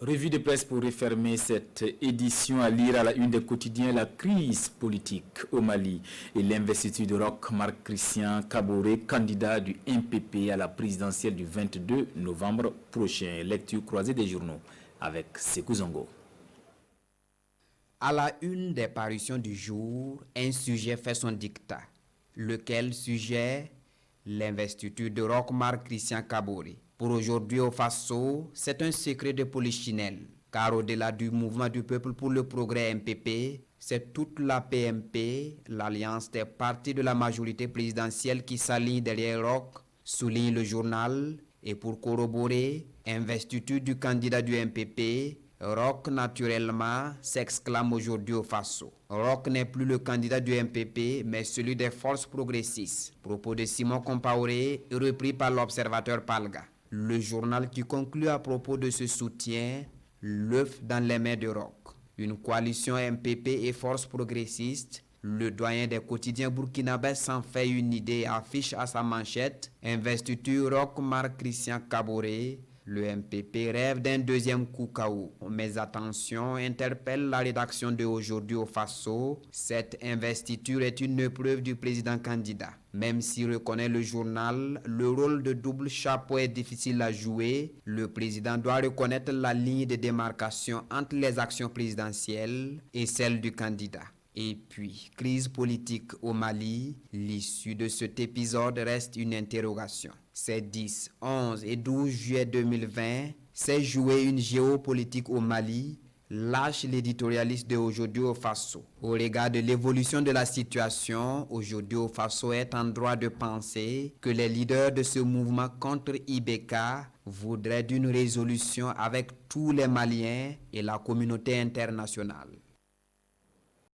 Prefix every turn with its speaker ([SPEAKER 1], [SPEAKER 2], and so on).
[SPEAKER 1] Revue de presse pour refermer cette édition à lire à la une des quotidiens la crise politique au Mali et l'investiture de Roch Marc Christian Kaboré, candidat du MPP à la présidentielle du 22 novembre prochain. Lecture croisée des journaux avec Sekou Zongo.
[SPEAKER 2] À la une des parutions du jour, un sujet fait son dictat. Lequel sujet? L'investiture de Roch Marc Christian Kaboré. Pour aujourd'hui au Faso, c'est un secret de polichinelle, car au-delà du mouvement du peuple pour le progrès MPP, c'est toute la PMP, l'alliance des partis de la majorité présidentielle qui s'aligne derrière Roch, souligne le journal, et pour corroborer, investiture du candidat du MPP, Roch naturellement s'exclame aujourd'hui au Faso. Roch n'est plus le candidat du MPP, mais celui des forces progressistes. Propos de Simon Compaoré, repris par l'observateur Palga. Le journal qui conclut à propos de ce soutien, l'œuf dans les mains de Roch. Une coalition MPP et forces progressistes. Le doyen des quotidiens burkinabés s'en fait une idée et affiche à sa manchette investiture Roch Marc Christian Kaboré. Le MPP rêve d'un deuxième coup KO. Mais attention, interpelle la rédaction de Aujourd'hui au Faso. Cette investiture est une épreuve du président candidat. Même s'il reconnaît le journal, le rôle de double chapeau est difficile à jouer. Le président doit reconnaître la ligne de démarcation entre les actions présidentielles et celles du candidat. Et puis, crise politique au Mali, l'issue de cet épisode reste une interrogation. Ces 10, 11 et 12 juillet 2020, s'est jouée une géopolitique au Mali, lâche l'éditorialiste de Aujourd'hui au Faso. Au regard de l'évolution de la situation, Aujourd'hui au Faso est en droit de penser que les leaders de ce mouvement contre IBK voudraient d'une résolution avec tous les Maliens et la communauté internationale.